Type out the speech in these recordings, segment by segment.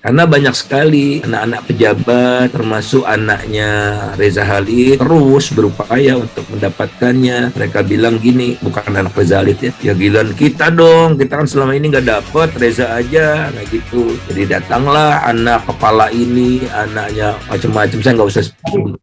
Karena banyak sekali anak-anak pejabat, termasuk anaknya Reza Halid, terus berupaya untuk mendapatkannya. Mereka bilang gini, bukan anak Reza Halid ya, ya giliran kita dong, kita kan selama ini nggak dapet, Reza aja, nah gitu. Jadi datanglah anak kepala ini, anaknya macam-macam, saya nggak usah sebut.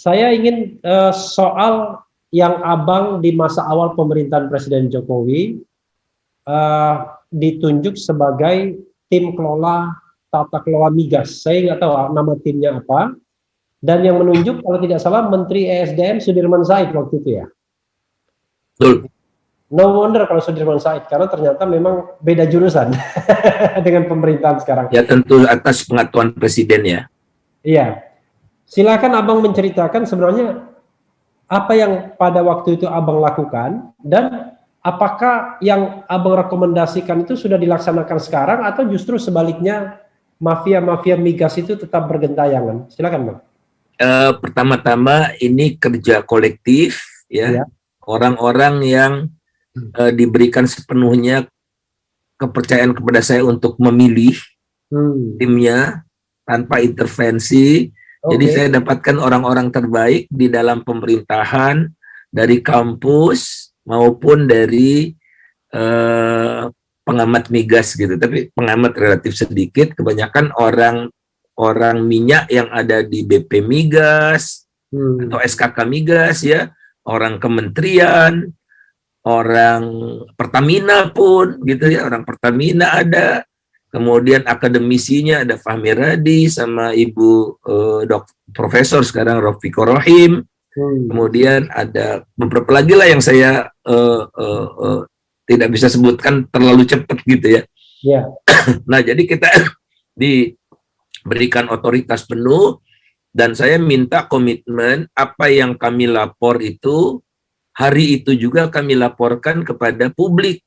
Saya ingin soal yang Abang di masa awal pemerintahan Presiden Jokowi ditunjuk sebagai tim kelola tata kelola migas. Saya nggak tahu nama timnya apa. Dan yang menunjuk kalau tidak salah Menteri ESDM Sudirman Said waktu itu ya. Betul. No wonder kalau Sudirman Said, karena ternyata memang beda jurusan dengan pemerintahan sekarang. Ya tentu atas pengetahuan Presiden ya. Iya. Silakan Abang menceritakan sebenarnya apa yang pada waktu itu Abang lakukan dan apakah yang Abang rekomendasikan itu sudah dilaksanakan sekarang atau justru sebaliknya mafia-mafia migas itu tetap bergentayangan. Silakan Bang. Pertama-tama ini kerja kolektif ya. Orang-orang yang diberikan sepenuhnya kepercayaan kepada saya untuk memilih timnya tanpa intervensi. Jadi saya dapatkan orang-orang terbaik di dalam pemerintahan, dari kampus maupun dari pengamat migas gitu. Tapi pengamat relatif sedikit, kebanyakan orang minyak yang ada di BP Migas atau SKK Migas ya, orang kementerian, orang Pertamina pun gitu ya, orang Pertamina ada. Kemudian akademisinya ada Fahmi Radi sama Ibu Profesor sekarang Rofiko Rohim. Kemudian ada beberapa lagi lah yang saya tidak bisa sebutkan terlalu cepat gitu ya. Nah jadi kita diberikan otoritas penuh dan saya minta komitmen apa yang kami lapor itu hari itu juga kami laporkan kepada publik.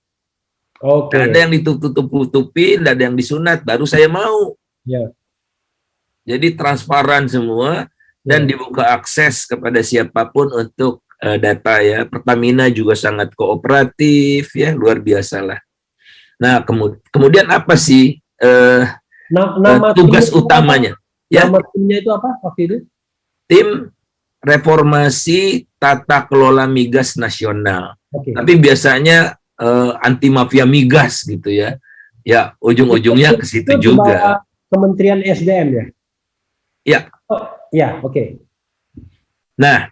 Ada yang ditutup-tutupin, ada yang disunat, baru saya mau. Jadi transparan semua dan dibuka akses kepada siapapun untuk data ya. Pertamina juga sangat kooperatif ya, luar biasa lah. Nah kemudian apa sih tugas utamanya? Nama timnya itu apa waktu itu? Tim Reformasi Tata Kelola Migas Nasional. Tapi biasanya anti mafia migas gitu ya. Ya, ujung-ujungnya ke situ juga. Kementerian SDM ya? Ya. Ya, oke. Nah,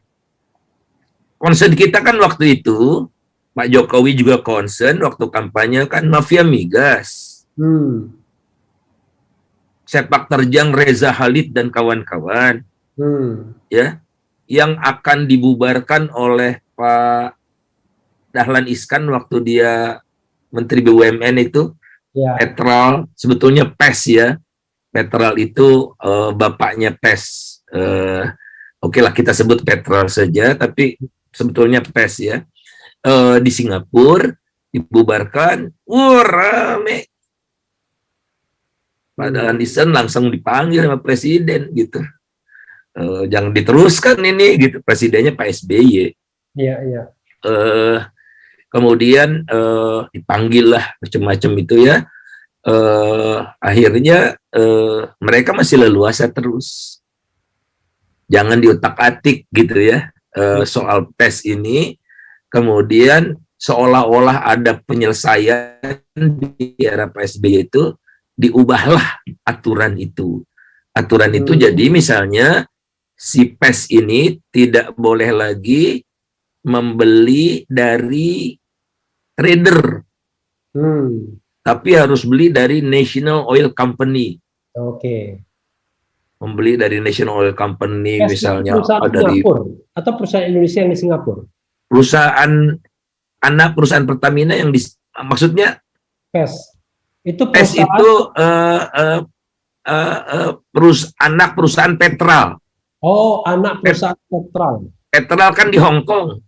concern kita kan waktu itu, Pak Jokowi juga concern waktu kampanye kan mafia migas. Sepak terjang Reza Halid dan kawan-kawan. Ya, yang akan dibubarkan oleh Pak Dahlan Iskan waktu dia Menteri BUMN itu, Petral, sebetulnya PES ya. Petral itu bapaknya PES. Oke lah kita sebut Petral saja, tapi sebetulnya PES ya. Di Singapura dibubarkan, rame. Pak Dahlan Iskan langsung dipanggil sama Presiden gitu. Jangan diteruskan ini gitu. Presidennya Pak SBY. Kemudian dipanggil lah macam-macam itu ya. Akhirnya mereka masih leluasa terus. Jangan diotak-atik gitu ya soal PES ini. Kemudian seolah-olah ada penyelesaian di era Pak SBY itu, diubahlah aturan itu. Aturan itu jadi misalnya si PES ini tidak boleh lagi membeli dari trader, tapi harus beli dari National Oil Company. Membeli dari National Oil Company misalnya dari atau perusahaan Indonesia yang di Singapura. Perusahaan anak perusahaan Pertamina yang maksudnya PES. Itu PES itu anak perusahaan Petral. Oh, anak perusahaan Petral. Petrol kan di Hong Kong.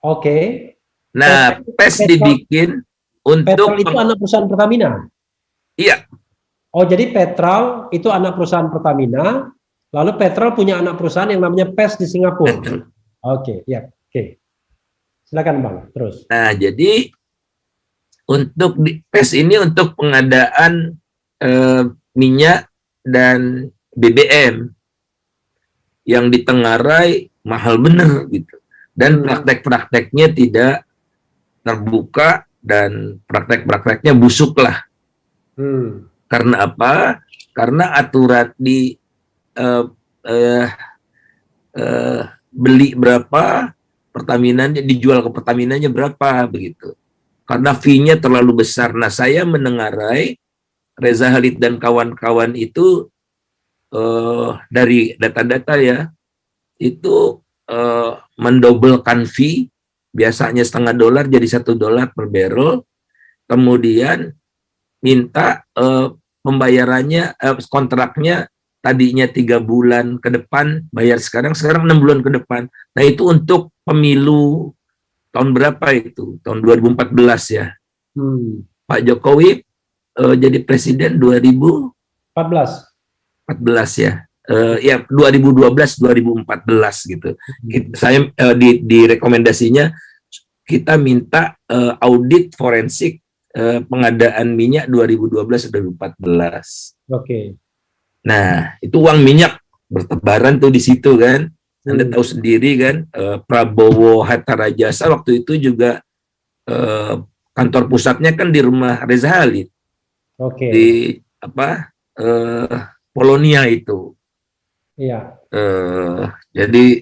Oke. Nah, PES dibikin untuk Petrol itu anak perusahaan Pertamina. Iya. Oh, jadi Petrol itu anak perusahaan Pertamina, lalu Petrol punya anak perusahaan yang namanya PES di Singapura. Oke, ya, oke. Silakan Bang, terus. Nah, jadi untuk PES ini untuk pengadaan minyak dan BBM yang ditengarai mahal bener gitu. Dan praktek-prakteknya tidak terbuka dan praktek-prakteknya busuk lah. Karena apa? Karena aturan di beli berapa, Pertaminanya dijual ke Pertaminanya berapa begitu. Karena fee-nya terlalu besar. Nah, saya mendengarai Reza Khalid dan kawan-kawan itu dari data-data ya, itu mendobelkan fee, biasanya $0,5 jadi $1 per barrel, kemudian minta pembayarannya, kontraknya tadinya 3 bulan ke depan, bayar sekarang 6 bulan ke depan. Nah, itu untuk pemilu tahun berapa itu? Tahun 2014 ya. Pak Jokowi jadi presiden 2014 ya. Ya 2012-2014 gitu. Saya di rekomendasinya kita minta audit forensik pengadaan minyak 2012-2014. Oke. Nah, itu uang minyak bertebaran tuh di situ kan. Anda tahu sendiri kan, Prabowo Hatta Rajasa waktu itu juga kantor pusatnya kan di rumah Reza Khalid. Oke. Di apa? Polonia itu. Iya. Jadi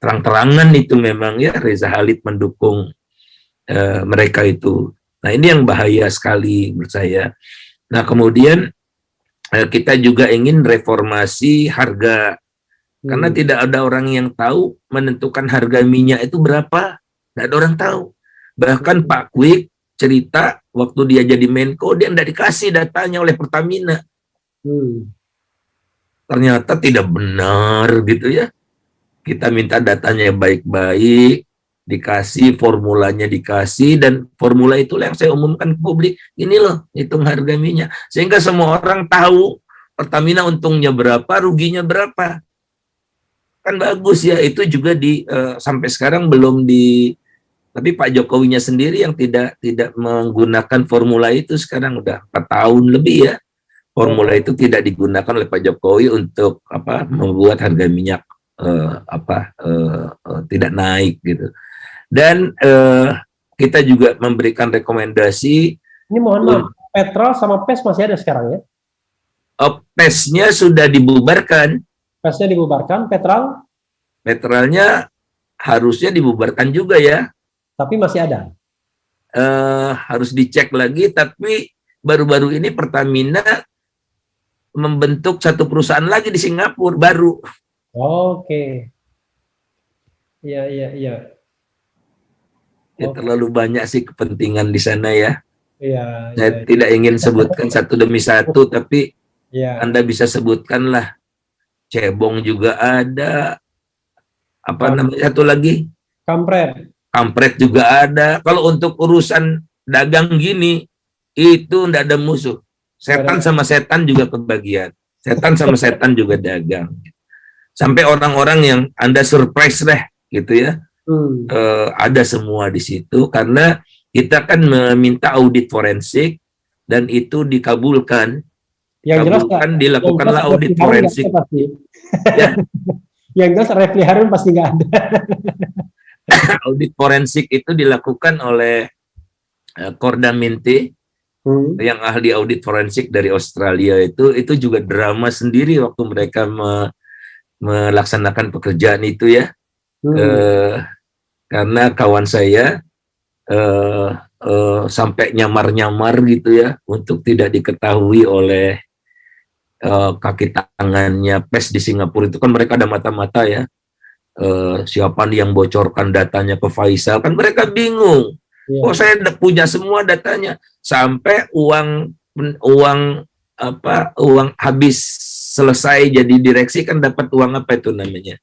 terang-terangan itu memang ya Reza Khalid mendukung mereka itu. Nah, ini yang bahaya sekali menurut saya. Nah, kemudian kita juga ingin reformasi harga. Karena tidak ada orang yang tahu menentukan harga minyak itu berapa. Tidak ada orang tahu. Bahkan Pak Kwik cerita waktu dia jadi Menko, dia tidak dikasih datanya oleh Pertamina. Ternyata tidak benar gitu ya. Kita minta datanya baik-baik, dikasih, formulanya dikasih, dan formula itulah yang saya umumkan ke publik. Ini loh, hitung harga minyak. Sehingga semua orang tahu Pertamina untungnya berapa, ruginya berapa. Kan bagus ya, itu juga sampai sekarang belum tapi Pak Jokowinya sendiri yang tidak menggunakan formula itu sekarang udah 4 tahun lebih ya. Formula itu tidak digunakan oleh Pak Jokowi untuk membuat harga minyak tidak naik gitu. Dan kita juga memberikan rekomendasi. Ini mohon maaf, Petrol sama PES masih ada sekarang ya? PES-nya sudah dibubarkan. PES-nya dibubarkan, Petrolnya harusnya dibubarkan juga ya. Tapi masih ada. Harus dicek lagi, tapi baru-baru ini Pertamina membentuk satu perusahaan lagi di Singapura baru. Oke. Iya. Ya, terlalu banyak sih kepentingan di sana ya. Iya. Saya tidak ingin sebutkan satu demi satu, tapi Anda bisa sebutkan lah. Cebong juga ada. Namanya satu lagi? Kampret juga ada. Kalau untuk urusan dagang gini, itu tidak ada musuh. Setan sama setan juga kebagian. Setan sama setan juga dagang. Sampai orang-orang yang Anda surprise deh, gitu ya. Ada semua di situ, karena kita kan meminta audit forensik, dan itu dikabulkan. Dilakukanlah audit forensik. Ya. Yang jelas Refli Harun pasti nggak ada. Audit forensik itu dilakukan oleh Korda Minty, yang ahli audit forensik dari Australia itu juga drama sendiri waktu mereka melaksanakan pekerjaan itu ya. Karena kawan saya sampai nyamar-nyamar gitu ya untuk tidak diketahui oleh kaki tangannya PES di Singapura. Itu kan mereka ada mata-mata ya. Siapa nih yang bocorkan datanya ke Faisal, kan mereka bingung. Oh, saya punya semua datanya, sampai uang habis selesai jadi direksi kan dapat uang apa itu namanya?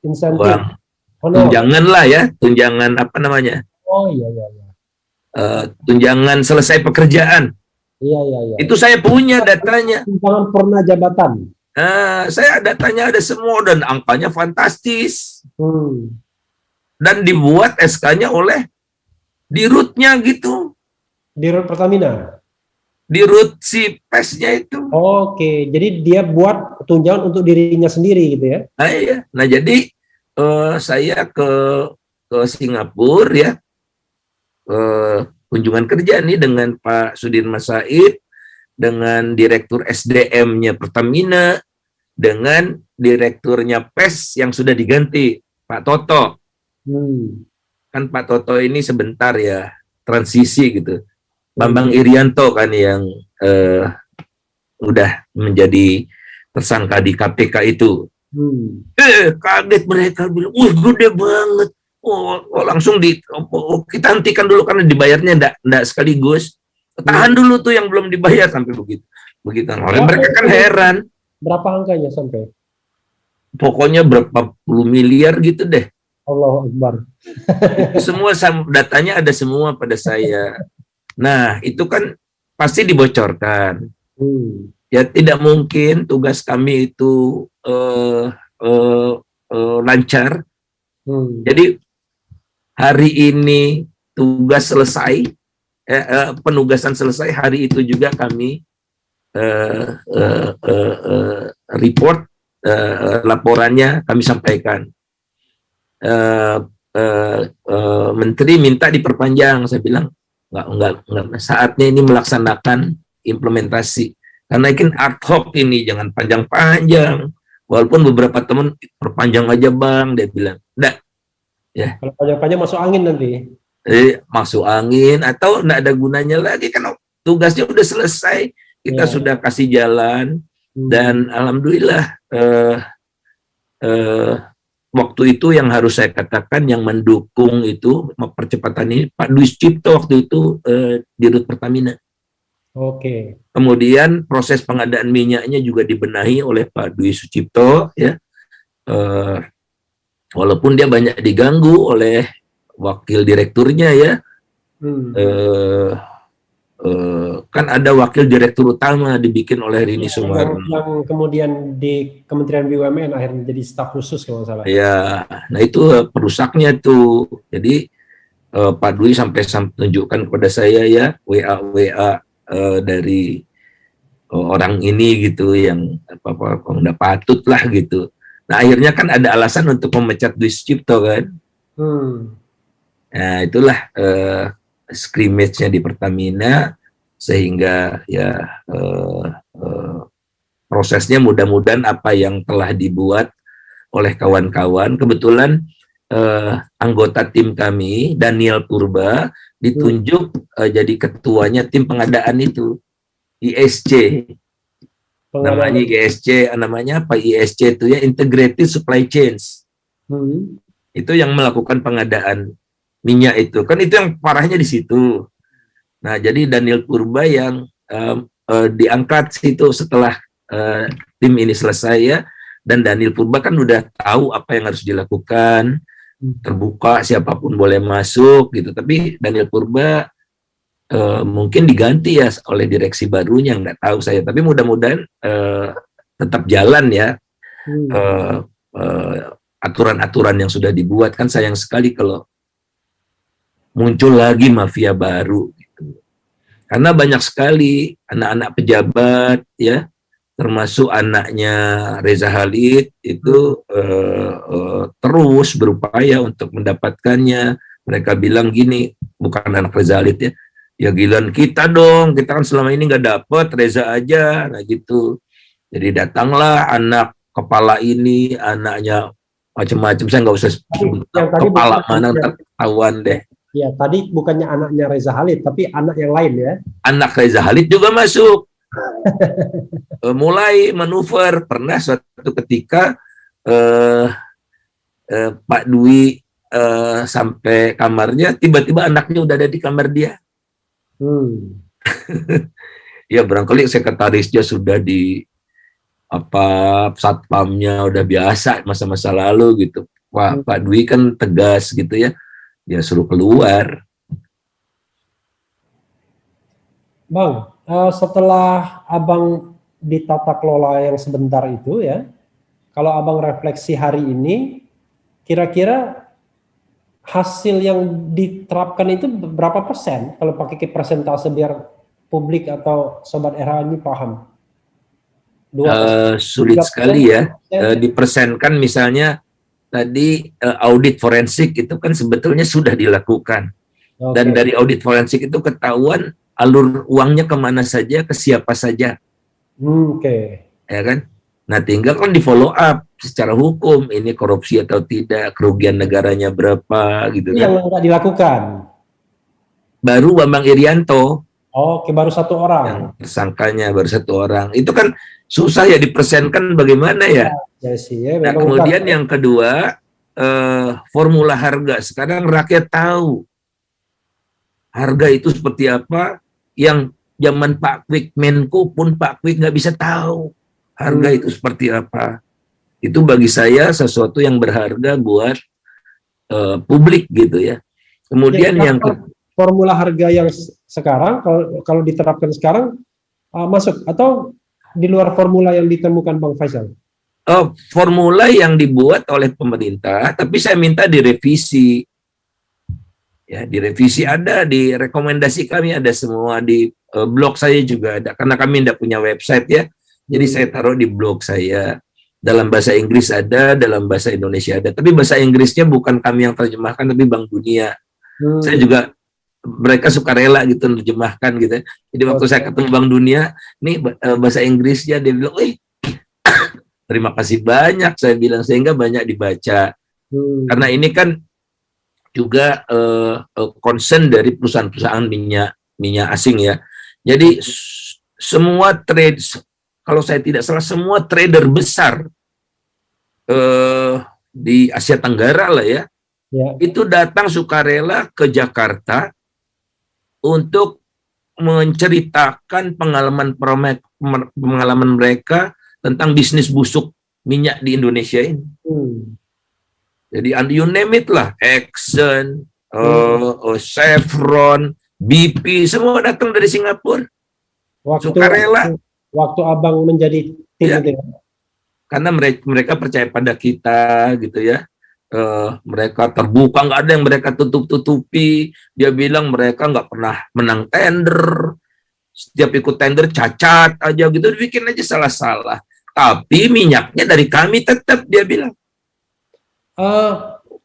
Insentif. Uang Honor. tunjangan lah ya, tunjangan apa namanya, Oh iya iya iya. tunjangan selesai pekerjaan. Iya iya iya. Itu saya punya datanya. Tunjangan purna jabatan. Saya datanya ada semua dan angkanya fantastis. Hmm. Dan dibuat SK-nya oleh dirutnya gitu. Dirut Pertamina. Dirut si PES-nya itu. Oke, jadi dia buat tunjangan untuk dirinya sendiri gitu ya? Nah, iya. Nah jadi saya ke Singapura ya, kunjungan kerja nih dengan Pak Sudirman Said, dengan Direktur SDM-nya Pertamina, dengan Direkturnya PES yang sudah diganti, Pak Toto. Kan Pak Toto ini sebentar ya, transisi gitu. Bambang Irianto kan yang udah menjadi tersangka di KPK itu. Kaget mereka bilang, wah gede banget. Langsung kita hentikan dulu karena dibayarnya enggak sekaligus. Tahan dulu tuh yang belum dibayar sampai begitu. Oleh mereka kan heran. Berapa angkanya sampai? Pokoknya berapa puluh miliar gitu deh. Allahu Akbar. Semua datanya ada semua pada saya. Nah, itu kan pasti dibocorkan. Ya tidak mungkin tugas kami itu lancar. Jadi hari ini tugas selesai, penugasan selesai, hari itu juga kami report, laporannya kami sampaikan. Menteri minta diperpanjang, saya bilang enggak, saatnya ini melaksanakan implementasi karena ini ad hoc ini, jangan panjang-panjang, walaupun beberapa teman perpanjang aja bang, dia bilang enggak ya, kalau panjang-panjang masuk angin nanti masuk angin atau enggak ada gunanya lagi kan tugasnya udah selesai, kita sudah kasih jalan. Dan alhamdulillah waktu itu yang harus saya katakan yang mendukung itu percepatan ini Pak Dwi Sucipto waktu itu Dirut Pertamina. Oke. Kemudian proses pengadaan minyaknya juga dibenahi oleh Pak Dwi Sucipto ya. Walaupun dia banyak diganggu oleh wakil direkturnya ya. Kan ada wakil direktur utama dibikin oleh Rini Sumarno yang kemudian di Kementerian BUMN akhirnya jadi staf khusus kalau nggak salah. Ya, nah itu perusaknya tuh. Jadi Pak Dwi sampai tunjukkan kepada saya ya WA dari orang ini gitu yang apa udah patut lah gitu. Nah akhirnya kan ada alasan untuk memecat Dwi Sucipto kan. Nah itulah scrimmage-nya di Pertamina sehingga ya prosesnya mudah-mudahan apa yang telah dibuat oleh kawan-kawan. Kebetulan anggota tim kami Daniel Purba ditunjuk jadi ketuanya tim pengadaan itu ISC. Namanya ISC, namanya apa ISC itu ya, Integrated Supply Chains. Itu yang melakukan pengadaan minyak itu. Kan itu yang parahnya di situ. Nah, jadi Daniel Purba yang diangkat situ setelah tim ini selesai ya. Dan Daniel Purba kan udah tahu apa yang harus dilakukan, terbuka siapapun boleh masuk gitu. Tapi Daniel Purba mungkin diganti ya oleh direksi barunya, nggak tahu saya. Tapi mudah-mudahan tetap jalan ya aturan-aturan yang sudah dibuat. Kan sayang sekali kalau muncul lagi mafia baru gitu. Karena banyak sekali anak-anak pejabat ya, termasuk anaknya Reza Khalid itu terus berupaya untuk mendapatkannya. Mereka bilang gini, bukan anak Reza Khalid ya, ya giliran kita dong, kita kan selama ini nggak dapet, Reza aja, nah gitu. Jadi datanglah anak kepala ini, anaknya macam-macam, saya nggak usah sebut kepala mana, ketahuan deh. Ya, tadi bukannya anaknya Reza Khalid, tapi anak yang lain ya. Anak Reza Khalid juga masuk. Mulai manuver. Pernah suatu ketika Pak Dwi sampai kamarnya, tiba-tiba anaknya udah ada di kamar dia. Ya barangkali sekretarisnya sudah di apa satpamnya udah biasa masa-masa lalu gitu. Pak Dwi kan tegas gitu ya, dia suruh keluar. Bang, setelah Abang di tata kelola yang sebentar itu ya, kalau Abang refleksi hari ini, kira-kira hasil yang diterapkan itu berapa persen? Kalau pakai persentase biar publik atau Sobat RH ini paham. Sulit sekali ya, dipersenkan misalnya tadi audit forensik itu kan sebetulnya sudah dilakukan. Dan dari audit forensik itu ketahuan alur uangnya kemana saja, ke siapa saja. Ya kan? Nah, tinggal kan di follow up secara hukum, ini korupsi atau tidak, kerugian negaranya berapa, gitu kan. Yang nggak dilakukan. Baru Bambang Irianto. Baru satu orang. Yang tersangkanya baru satu orang. Itu kan susah ya dipersenkan bagaimana ya. Nah, kemudian yang kedua, formula harga. Sekarang rakyat tahu harga itu seperti apa, yang zaman Pak Kwik Menko pun Pak Kwik nggak bisa tahu harga itu seperti apa. Itu bagi saya sesuatu yang berharga buat publik gitu ya. Kemudian yang formula harga yang sekarang kalau diterapkan sekarang masuk atau di luar formula yang ditemukan Bang Faisal? Formula yang dibuat oleh pemerintah, tapi saya minta direvisi. Ya, direvisi ada, di rekomendasi kami ada semua, di blog saya juga ada, karena kami tidak punya website ya. Jadi saya taruh di blog saya. Dalam bahasa Inggris ada, dalam bahasa Indonesia ada. Tapi bahasa Inggrisnya bukan kami yang terjemahkan, tapi Bank Dunia. Saya juga, mereka suka rela gitu terjemahkan gitu. Jadi waktu saya ketemu Bank Dunia, nih bahasa Inggrisnya, dia bilang, terima kasih banyak, saya bilang, sehingga banyak dibaca. Karena ini kan juga concern dari perusahaan-perusahaan minyak asing ya. Jadi semua trade, kalau saya tidak salah, semua trader besar di Asia Tenggara lah ya, itu datang sukarela ke Jakarta untuk menceritakan pengalaman mereka tentang bisnis busuk minyak di Indonesia ini. Jadi you name it lah, Exxon, Chevron, BP, semua datang dari Singapura. Sukarela. Waktu Abang menjadi tim itu ya? Karena mereka percaya pada kita gitu ya. Mereka terbuka, nggak ada yang mereka tutup-tutupi. Dia bilang mereka nggak pernah menang tender. Setiap ikut tender cacat aja gitu, bikin aja salah-salah. Tapi minyaknya dari kami tetap, dia bilang.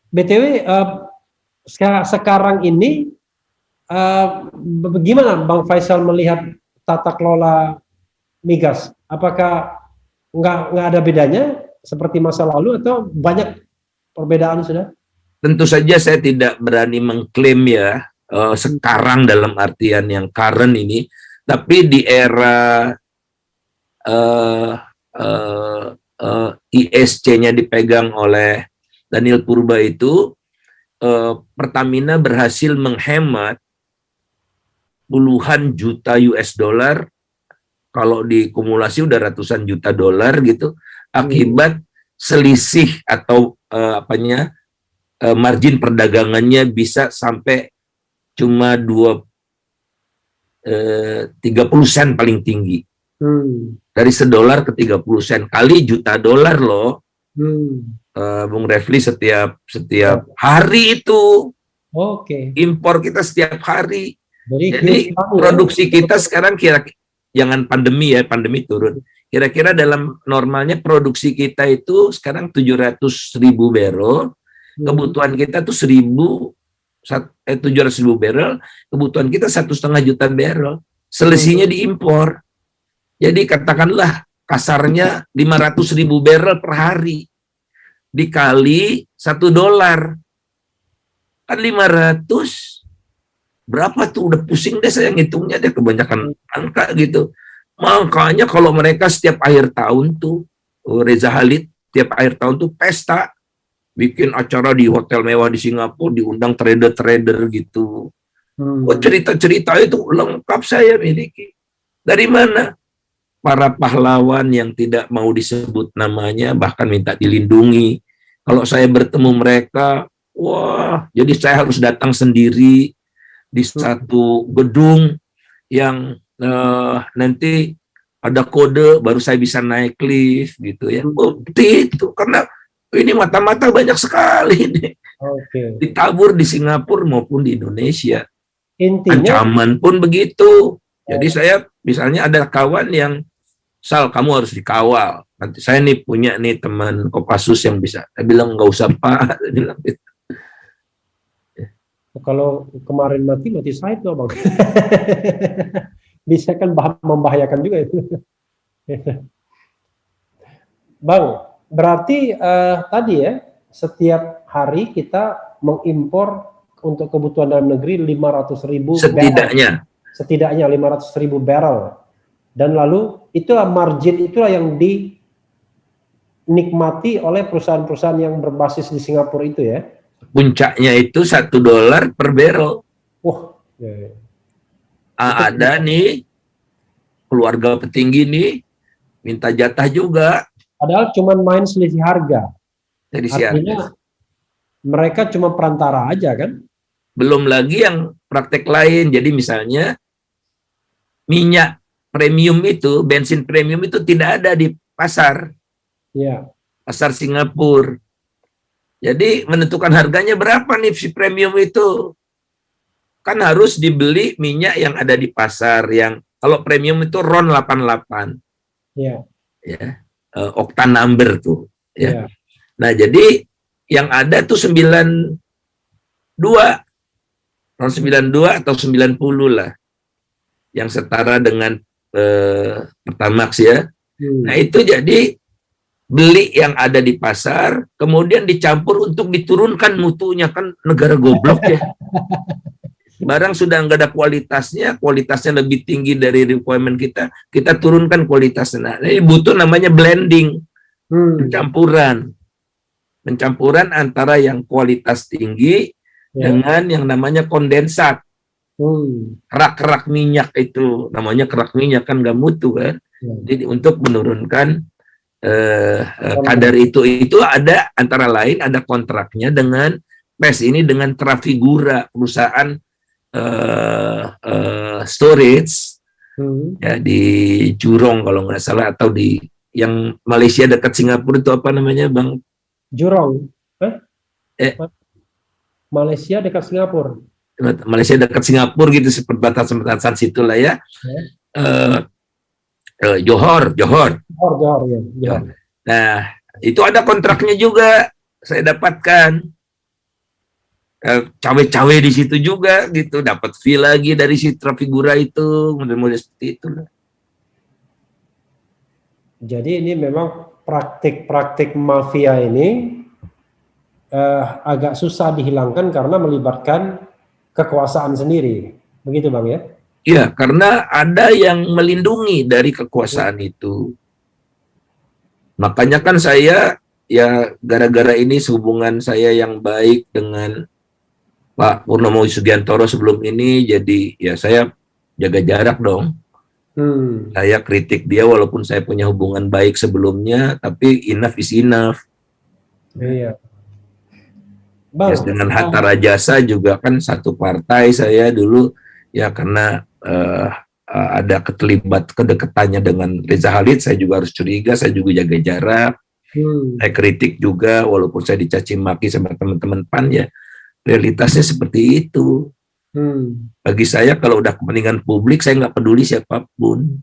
BTW sekarang ini bagaimana Bang Faisal melihat tata kelola migas? Apakah nggak ada bedanya seperti masa lalu atau banyak perbedaan sudah? Tentu saja saya tidak berani mengklaim ya sekarang dalam artian yang current ini, tapi di era ISC-nya dipegang oleh Daniel Purba itu, Pertamina berhasil menghemat puluhan juta US dollar, kalau dikumulasi udah ratusan juta dolar gitu, akibat selisih atau margin perdagangannya bisa sampai cuma 30 sen paling tinggi. Dari $1 ke 30 sen kali juta dolar loh. Bung Refli setiap hari itu. Impor kita setiap hari. Jadi produksi kita sekarang jangan pandemi ya, pandemi turun. Kira-kira dalam normalnya produksi kita itu sekarang 700.000 barrel. Kebutuhan kita tuh 700.000 barrel. Kebutuhan kita 1,5 juta barrel. Selisihnya diimpor. Jadi katakanlah kasarnya 500.000 barrel per hari. Dikali $1. Kan 500. Berapa tuh? Udah pusing deh saya ngitungnya deh, kebanyakan angka gitu. Makanya kalau mereka setiap akhir tahun tuh, Reza Halid tiap akhir tahun tuh pesta. Bikin acara di hotel mewah di Singapura, diundang trader-trader gitu. Cerita-cerita itu lengkap saya miliki. Dari mana? Para pahlawan yang tidak mau disebut namanya, bahkan minta dilindungi, Kalau saya bertemu mereka, wah, jadi saya harus datang sendiri di satu gedung yang nanti ada kode baru saya bisa naik lift gitu ya. Bukti itu karena ini mata-mata banyak sekali nih. Ditabur di Singapura maupun di Indonesia. Intinya ancaman pun begitu. Jadi saya misalnya ada kawan yang Sal, kamu harus dikawal. Nanti saya nih punya nih teman Kopassus yang bisa. Saya bilang nggak usah Pak. Saya bilang gitu. Kalau kemarin mati Syahid loh Bang. Bisa kan membahayakan juga itu. Bang, berarti tadi ya, setiap hari kita mengimpor untuk kebutuhan dalam negeri 500.000 setidaknya. Setidaknya 500.000 barrel. Dan lalu itulah margin, itulah yang dinikmati oleh perusahaan-perusahaan yang berbasis di Singapura itu ya. Puncaknya itu $1 per barrel. Wah. Ada nih keluarga petinggi nih minta jatah juga. Padahal cuma main selisih harga. Jadi artinya mereka cuma perantara aja kan? Belum lagi yang praktek lain. Jadi misalnya minyak premium itu, bensin premium itu tidak ada di pasar. Ya. Pasar Singapura. Jadi menentukan harganya berapa nih si premium itu. Kan harus dibeli minyak yang ada di pasar, yang kalau premium itu RON 88. Ya. Ya. Oktan number tuh. Ya. Ya. Nah, jadi yang ada tuh 92. RON 92 atau 90 lah. Yang setara dengan Pertamax ya. Nah itu jadi beli yang ada di pasar, kemudian dicampur untuk diturunkan mutunya, kan negara goblok ya. Barang sudah nggak ada kualitasnya lebih tinggi dari requirement kita turunkan kualitasnya. Nah, ini butuh namanya blending, pencampuran antara yang kualitas tinggi dengan yang namanya kondensat. Kerak-kerak minyak itu namanya kerak minyak, kan nggak mutu kan. Jadi untuk menurunkan kadar itu ada antara lain ada kontraknya dengan PES ini, dengan Trafigura, perusahaan storage ya di Jurong kalau nggak salah, atau di yang Malaysia dekat Singapura itu apa namanya Bang? Jurong. Malaysia dekat Singapura. Malaysia dekat Singapura gitu, perbatasan situlah ya. Johor ya. Nah, itu ada kontraknya juga saya dapatkan. Cawe-cawe di situ juga gitu, dapat fee lagi dari si Trafigura itu, model-model seperti itu. Jadi ini memang praktik-praktik mafia ini agak susah dihilangkan karena melibatkan kekuasaan sendiri, begitu Bang ya? Iya, karena ada yang melindungi dari kekuasaan itu. Makanya kan saya, ya gara-gara ini hubungan saya yang baik dengan Pak Purnomo Sugiantoro sebelum ini, jadi ya saya jaga jarak dong. Saya kritik dia walaupun saya punya hubungan baik sebelumnya, tapi enough is enough. Iya. Bang, Ya, dengan Hatta Rajasa juga kan satu partai saya dulu, ya karena ada kedekatannya dengan Reza Khalid, saya juga harus curiga, saya juga jaga jarak. Saya kritik juga walaupun saya dicaci maki sama teman-teman PAN, ya realitasnya seperti itu. Bagi saya kalau udah kepentingan publik, saya nggak peduli siapapun.